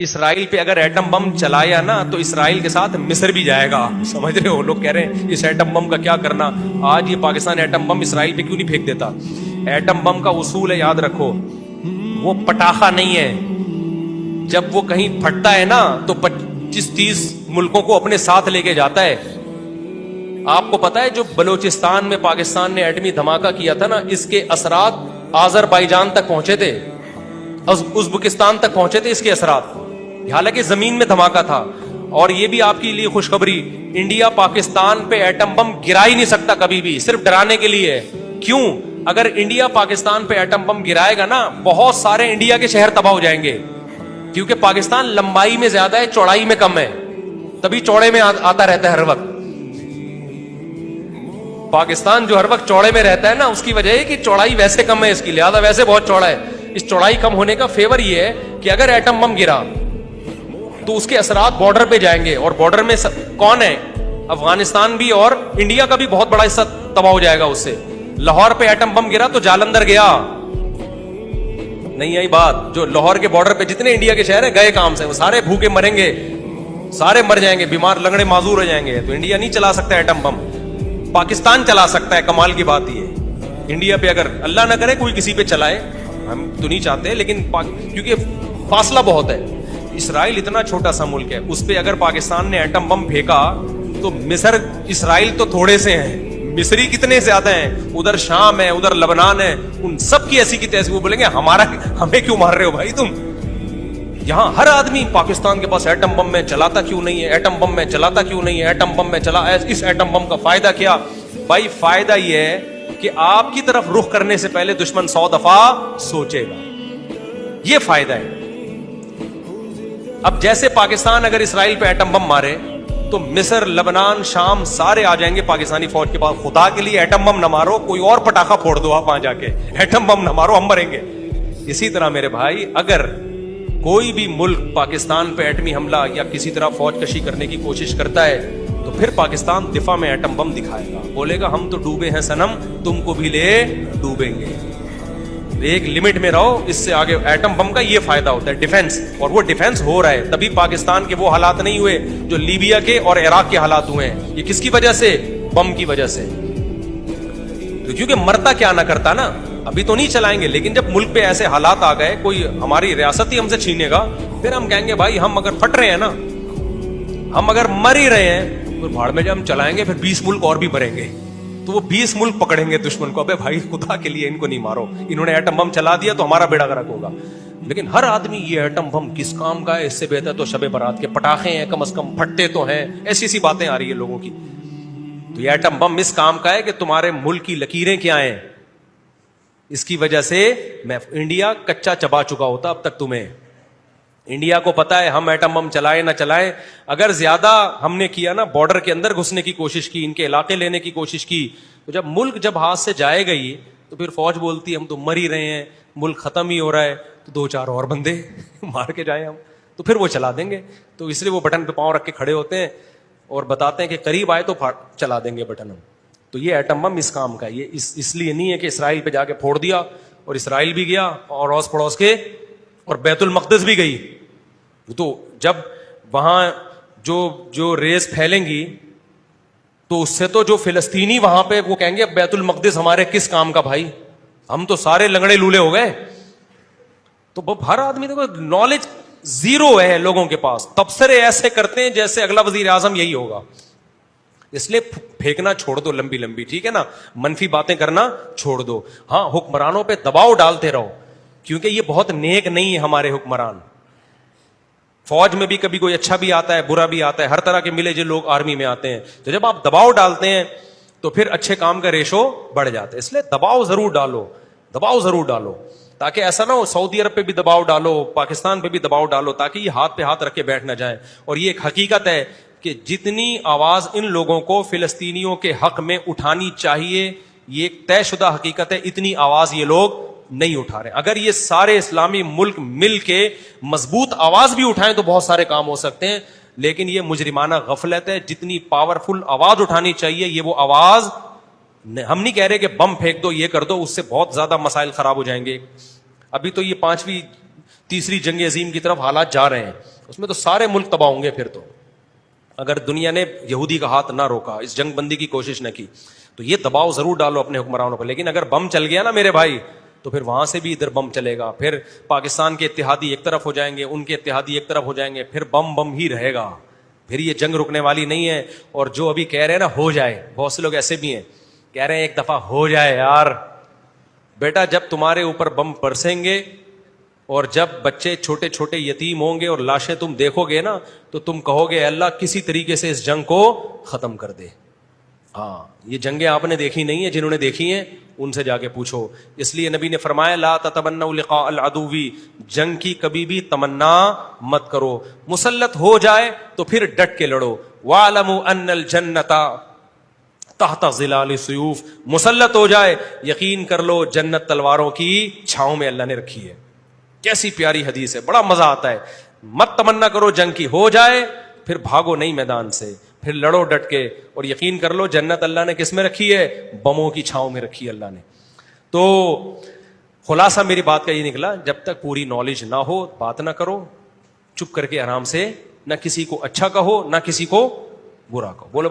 اسرائیل پہ اگر atom bomb چلایا نا تو اسرائیل کے ساتھ مصر بھی جائے گا. سمجھ رہے ہو؟ لوگ کہہ رہے ہیں اس ایٹم بم کا کیا کرنا. آج یہ پاکستان ایٹم بم اسرائیل پہ کیوں نہیں پھینک دیتا؟ ایٹم بم کا اصول ہے، یاد رکھو، وہ پٹاخہ نہیں ہے. جب وہ کہیں پھٹتا ہے نا تو 25-30 ملکوں کو اپنے ساتھ لے کے جاتا ہے. آپ کو پتا ہے جو بلوچستان میں پاکستان نے ایٹمی دھماکہ کیا تھا نا، اس کے اثرات آذربائیجان تک پہنچے تھے، ازبکستان تک پہنچے تھے اس کے اثرات، حالانکہ زمین میں دھماکہ تھا. اور یہ بھی آپ کے لیے خوشخبری، انڈیا پاکستان پہ ایٹم بم گرا ہی نہیں سکتا کبھی بھی، صرف ڈرانے کے لیے. کیوں؟ اگر انڈیا پاکستان پہ ایٹم بم گرائے گا نا، بہت سارے انڈیا کے شہر تباہ ہو جائیں گے، کیونکہ پاکستان لمبائی میں زیادہ ہے، چوڑائی میں کم ہے، تبھی چوڑے میں آتا رہتا ہے ہر وقت. پاکستان جو ہر وقت چوڑے میں رہتا ہے نا، اس کی وجہ ہے کہ چوڑائی ویسے کم ہے اس کی، لہذا ویسے بہت چوڑا ہے. اس چوڑائی کم ہونے کا فیور یہ ہے کہ اگر ایٹم بم گرا تو اس کے اثرات بارڈر پہ جائیں گے، اور بارڈر میں کون ہے؟ افغانستان بھی اور انڈیا کا بھی بہت بڑا حصہ تباہ ہو جائے گا اس سے. لاہور پہ ایٹم بم گرا تو جالندھر گیا، نہیں آئی بات. جو لاہور کے بارڈر پہ جتنے انڈیا کے شہر ہیں گئے کام سے، وہ سارے بھوکے مریں گے، سارے مر جائیں گے، بیمار لنگڑے معذور ہو جائیں گے. تو انڈیا نہیں چلا سکتا ایٹم بم، پاکستان چلا سکتا ہے. کمال کی بات یہ ہے، انڈیا پہ اگر اللہ نہ کرے کوئی کسی پہ چلائے، ہم تو نہیں چاہتے، لیکن کیونکہ فاصلہ بہت ہے. اسرائیل اتنا چھوٹا سا ملک ہے، اس پہ اگر پاکستان نے ایٹم بم پھینکا تو مصر، اسرائیل تو تھوڑے سے ہیں، مصری کتنے زیادہ ہیں، ادھر شام ہے، ادھر لبنان ہے، ان سب کی ایسی کی تیسی. وہ بولیں گے ہمیں کیوں مار رہے ہو بھائی تم؟ یہاں ہر آدمی پاکستان کے پاس ایٹم بم میں چلاتا کیوں نہیں ہے، ایٹم بم میں چلاتا کیوں نہیں ہے، ایٹم بم میں چلا، اس ایٹم بم کا فائدہ کیا؟ بھائی فائدہ یہ ہے کہ آپ کی طرف رخ کرنے سے پہلے دشمن 100 دفعہ سوچے گا، یہ فائدہ ہے. اب جیسے پاکستان اگر اسرائیل پہ ایٹم بم مارے تو مصر، لبنان، شام سارے آ جائیں گے پاکستانی فوج کے پاس. خدا کے لیے ایٹم بم نہ مارو، کوئی اور پٹاخہ پھوڑ دو آپ وہاں جا کے، ایٹم بم نہ مارو، ہم مریں گے. اسی طرح میرے بھائی، اگر کوئی بھی ملک پاکستان پہ ایٹمی حملہ یا کسی طرح فوج کشی کرنے کی کوشش کرتا ہے تو پھر پاکستان دفاع میں ایٹم بم دکھائے گا، بولے گا ہم تو ڈوبے ہیں صنم، تم کو بھی لے ڈوبیں گے. ایک لمٹ میں رہو، اس سے آگے. ایٹم بم کا یہ فائدہ ہوتا ہے ڈیفنس، اور وہ ڈیفنس ہو رہا ہے. تبھی پاکستان کے وہ حالات نہیں ہوئے جو لیبیا کے اور عراق کے حالات ہوئے ہیں. یہ کس کی وجہ سے؟ بم کی وجہ سے. تو کیونکہ مرتا کیا نہ کرتا نا. ابھی تو نہیں چلائیں گے، لیکن جب ملک پہ ایسے حالات آ گئے، کوئی ہماری ریاست ہی ہم سے چھینے گا، پھر ہم کہیں گے بھائی ہم اگر پھٹ رہے ہیں نا، ہم اگر مر ہی رہے ہیں، تو بھاڑ میں جب ہم چلائیں گے پھر 20 ملک اور بھی مریں گے. تو وہ 20 ملک پکڑیں گے دشمن کو، ابے بھائی خدا کے لیے ان کو نہیں مارو، انہوں نے ایٹم بم چلا دیا تو ہمارا بیڑا غرق ہوگا. لیکن ہر آدمی یہ ایٹم بم کس کام کا ہے، اس سے بہتر تو شب برات کے پٹاخے ہیں، کم از کم پھٹتے تو ہیں. ایسی سی باتیں آ رہی ہیں لوگوں کی. تو یہ ایٹم بم اس کام کا ہے کہ تمہارے ملک کی لکیریں کیا ہیں. اس کی وجہ سے میں انڈیا کچا چبا چکا ہوتا اب تک. تمہیں انڈیا کو پتا ہے ہم ایٹم بم چلائے نہ چلائے، اگر زیادہ ہم نے کیا نا، بارڈر کے اندر گھسنے کی کوشش کی، ان کے علاقے لینے کی کوشش کی، تو جب ملک جب ہاتھ سے جائے گا ہی تو پھر فوج بولتی ہے ہم تو مر ہی رہے ہیں، ملک ختم ہی ہو رہا ہے، تو 2-4 اور بندے مار کے جائیں ہم، تو پھر وہ چلا دیں گے. تو اس لیے وہ بٹن پہ پاؤں رکھ کے کھڑے ہوتے ہیں اور بتاتے ہیں کہ قریب آئے تو چلا دیں گے بٹن ہم. تو یہ ایٹم بم اس کام کا ہے. یہ اس لیے نہیں ہے کہ اسرائیل پہ جا کے پھوڑ دیا، اور اسرائیل بھی گیا اور اڑوس پڑوس کے، اور بیت المقدس بھی گئی. تو جب وہاں جو ریز پھیلیں گی تو اس سے تو جو فلسطینی وہاں پہ وہ کہیں گے بیت المقدس ہمارے کس کام کا بھائی، ہم تو سارے لنگڑے لولے ہو گئے. تو ہر آدمی دیکھو نالج زیرو ہے لوگوں کے پاس، تبصرے ایسے کرتے ہیں جیسے اگلا وزیر اعظم یہی ہوگا. اس لیے پھینکنا چھوڑ دو لمبی لمبی، ٹھیک ہے نا، منفی باتیں کرنا چھوڑ دو. ہاں حکمرانوں پہ دباؤ ڈالتے رہو، کیونکہ یہ بہت نیک نہیں ہے ہمارے حکمران. فوج میں بھی کبھی کوئی اچھا بھی آتا ہے، برا بھی آتا ہے، ہر طرح کے ملے جو لوگ آرمی میں آتے ہیں. تو جب آپ دباؤ ڈالتے ہیں تو پھر اچھے کام کا ریشو بڑھ جاتا ہے. اس لیے دباؤ ضرور ڈالو، دباؤ ضرور ڈالو، تاکہ ایسا نہ ہو سعودی عرب پہ بھی دباؤ ڈالو، پاکستان پہ بھی دباؤ ڈالو، تاکہ یہ ہاتھ پہ ہاتھ رکھ کے بیٹھ نہ جائیں. اور یہ ایک حقیقت ہے کہ جتنی آواز ان لوگوں کو فلسطینیوں کے حق میں اٹھانی چاہیے، یہ ایک طے شدہ حقیقت ہے، اتنی آواز یہ لوگ نہیں اٹھا رہے. اگر یہ سارے اسلامی ملک مل کے مضبوط آواز بھی اٹھائیں تو بہت سارے کام ہو سکتے ہیں. لیکن یہ مجرمانہ غفلت ہے. جتنی پاورفل آواز اٹھانی چاہیے یہ وہ آواز، ہم نہیں کہہ رہے کہ بم پھینک دو، یہ کر دو، اس سے بہت زیادہ مسائل خراب ہو جائیں گے. ابھی تو یہ تیسری جنگ عظیم کی طرف حالات جا رہے ہیں, اس میں تو سارے ملک تباہ ہوں گے. پھر تو اگر دنیا نے یہودی کا ہاتھ نہ روکا, اس جنگ بندی کی کوشش نہ کی, تو یہ دباؤ ضرور ڈالو اپنے حکمرانوں پر. لیکن اگر بم چل گیا نا میرے بھائی, تو پھر وہاں سے بھی ادھر بم چلے گا, پھر پاکستان کے اتحادی ایک طرف ہو جائیں گے, ان کے اتحادی ایک طرف ہو جائیں گے, پھر بم ہی رہے گا. پھر یہ جنگ رکنے والی نہیں ہے. اور جو ابھی کہہ رہے ہیں نا ہو جائے, بہت سے لوگ ایسے بھی ہیں کہہ رہے ہیں ایک دفعہ ہو جائے یار. بیٹا جب تمہارے اوپر بم برسیں گے اور جب بچے چھوٹے چھوٹے یتیم ہوں گے اور لاشیں تم دیکھو گے نا, تو تم کہو گے اللہ کسی طریقے سے اس جنگ کو ختم کر دے. ہاں, یہ جنگیں آپ نے دیکھی نہیں ہیں, جنہوں نے دیکھی ہیں ان سے جا کے پوچھو. اس لیے نبی نے فرمایا لا تتمنوا لقاء العدو, جنگ کی کبھی بھی تمنا مت کرو. مسلط ہو جائے تو پھر ڈٹ کے لڑو. واعلموا ان الجنۃ تحت ظلال السیوف, مسلط ہو جائے یقین کر لو جنت تلواروں کی چھاؤں میں اللہ نے رکھی ہے. کیسی پیاری حدیث ہے, بڑا مزہ آتا ہے. مت تمنا کرو جنگ کی, ہو جائے پھر بھاگو نہیں میدان سے, پھر لڑو ڈٹ کے, اور یقین کر لو جنت اللہ نے کس میں رکھی ہے, بموں کی چھاؤں میں رکھی ہے اللہ نے. تو خلاصہ میری بات کا یہ نکلا, جب تک پوری نالج نہ ہو بات نہ کرو, چپ کر کے آرام سے, نہ کسی کو اچھا کہو نہ کسی کو برا کہو. بولو